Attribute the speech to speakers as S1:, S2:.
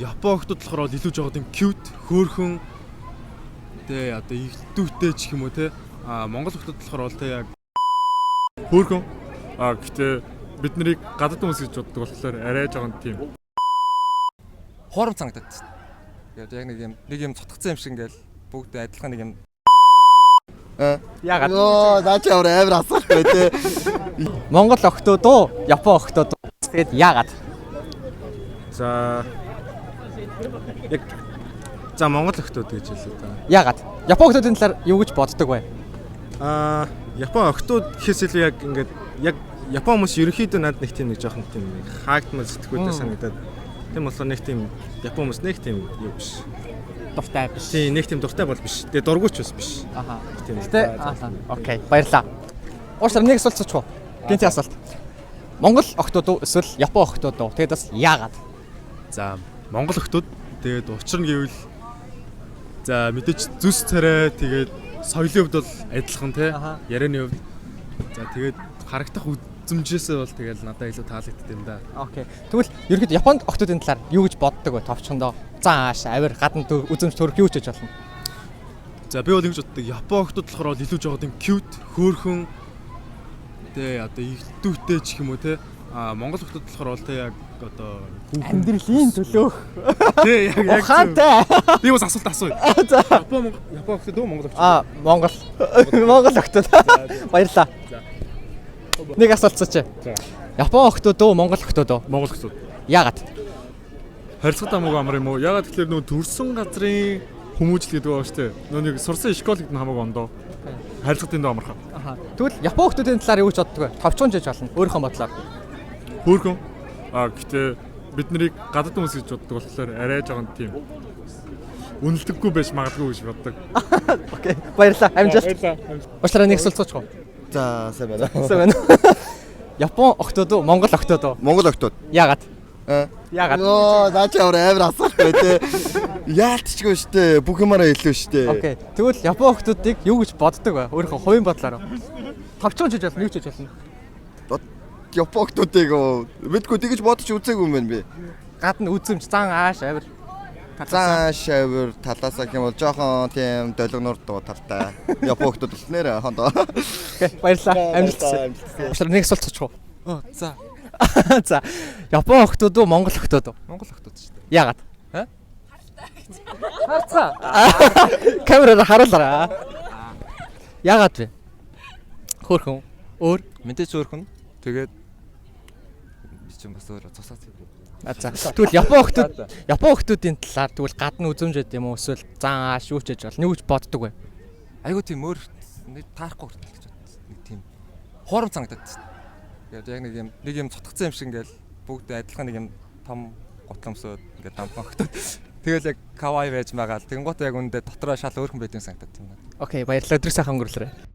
S1: Япон хүмүүс болохоор илүү жоод юм cute, хөөрхөн тэ одоо их дүүтэй ч юм уу те. Монгол хүмүүс болохоор бол тэ яг хөөрхөн. Гэтээ бид нарыг гадаад хүмүүс гэж боддог болохоор арай жоохон тийм
S2: Хоором цангадаад шүү дээ. Тэгээд яг нэг юм цутгацсан юм шиг ингээл бүгд адилхан нэг юм
S3: Яагаад?
S4: Йоо, наач амар асуулт бай тээ.
S3: Монгол охтууд уу, Япон охтууд уу? Тэгээд яагаад?
S1: за яг за монгол хүмүүс гэж хэлээ да.
S3: Яагаад? Япон охтуудын талаар юу гэж боддог вэ?
S1: Япон хүмүүс гэхээс илүү яг ингээд яг Япон хүмүүс ерөнхийдөө надад нэг тийм нэг жоохон тийм хаагдмал сэтгүүлтэй санагдаад тийм болохоор нэг тийм Япон хүмүүс нэг тийм юу биш.
S3: Дуртай биш.
S1: Тийм нэг тийм дуртай бол биш. Тэгээ дургуйч биш.
S3: Аха.
S1: Тийм.
S3: Гэтэ окей, баярлаа. Уучлаарай нэг асуулт цуч. Гинти асуулт. Монгол охтууд уу эсвэл Япон охтууд уу? Тэгээд бас яагаад?
S1: За монгол хүмүүс тэгээд учир нь гэвэл за мэдээч зүс царай тэгээд соёлын хувьд бол адилхан тий. Ярианы хувьд. За тэгээд харагдах үзмжээсээ бол тэгээд надад илүү таалагддаг юм да.
S3: Окей. Тэгвэл ерөөд Японд охтуудын талаар юу гэж боддог вэ? Товчхондоо зааш, авир, гадна үзмж төрөх юу ч гэж болно.
S1: За би бол ингэж боддог. Япон хүмүүс болохоор илүү жоод юм cute, хөөрхөн тэ одоо их дүүтэй ч юм уу те. Монгол хүмүүс болохоор бол тэ яг одоо
S3: Амьдралын төлөөх.
S1: Тэ яг
S3: Ухаантай.
S1: би бас асуулт асууя. Япон хүмүүс дөө монгол хүмүүс.
S3: Монгол. Монгол охтууд. Баярлаа. Нэг асуулт цуч. Япон охтууд уу, Монгол охтууд уу?
S1: Монгол хүмүүс.
S3: Яагаад?
S1: Харилцагтай хамаагүй амар юм уу? Ягаад тэгэхээр нөө төрсэн газрын хүмүүжил гэдэг байгаа шүү дээ. Нөө нэг сурсан школ гэдэг нь хамаагүй ондоо. Харилцагтай дөө амархан.
S3: Аха. Тэгвэл Япон охтуудын талаар юу гэж боддог вэ? Товчхон жиж болно. Өөрийнхөө бодлоор.
S1: Хөөрхөн. Гэтээ бид нарыг гадаад хүмүүс гэж боддог болохоор арай жоохон тийм үнэлдэггүй байж магадгүй гэж боддог.
S3: Окей. Баярлалаа. Амжилт. Уучлаарай нэг асуулт цуч.
S4: За, сайн байна.
S3: Сайн байна. Япон охтууд уу, Монгол охтууд уу?
S4: Монгол охтууд.
S3: Яагаад? Яагаад?
S4: Йоо, наач амар асуулт бай тээ. Яалтчгүй штэ. Бүх юмараа илүү штэ.
S3: Окей. Тэгвэл Япон охтуудыг юу гэж боддог вэ? Өөрийнхөө хувийн бодлоор. Товчхон жиж болно, юу ч жиж болно.
S4: Япон охтуудыг мэдгүй тэгэж бодож үзээгүй юм байна би.
S3: Гадна үзэмж зан ааш авир.
S4: Зан шавар талаасаа гэх юм бол жоохон тийм долгоноор дуу талтай. Япон охтууд л нэр хондоо.
S3: Окей, баярлалаа. Амжилт. Уучлаарай нэг асуулт цуч.
S2: за
S3: За. Япон охтууд уу, Монгол охтууд уу?
S2: Монгол охтууд шүү дээ.
S3: Яагаад? Харцаа. Камераар харуулаарай. Яагаад вэ? Хөөрхөн. Өөр.
S2: Мэдээч өөрхөн. Тэгээд би ч бас өөр цусаац юм.
S3: За. Тэгвэл Япон охтуудын талаар тэгвэл гадна үзэмжэд юм уу эсвэл зан ааш юу ч гэж болно. Юу гэж боддог вэ?
S2: Айгуу тийм өөр нэг таарахгүй хүртэл гэж бодсон. Нэг тийм хоором цангадаад шүү дээ. Тэгээд яг нэг юм цутгацсан юм шиг ингээл бүгд адилхан нэг юм том гутламсууд ингээд дамхан өгтөө. Тэгэл яг кавай байж байгаа л тэгэнгუთ яг үндэ дотроо шал өөрхөн байдгийн санагдаад юм байна.
S3: Окей, баярлалаа. Өдрийг сайхан өнгөрүүлээрэй.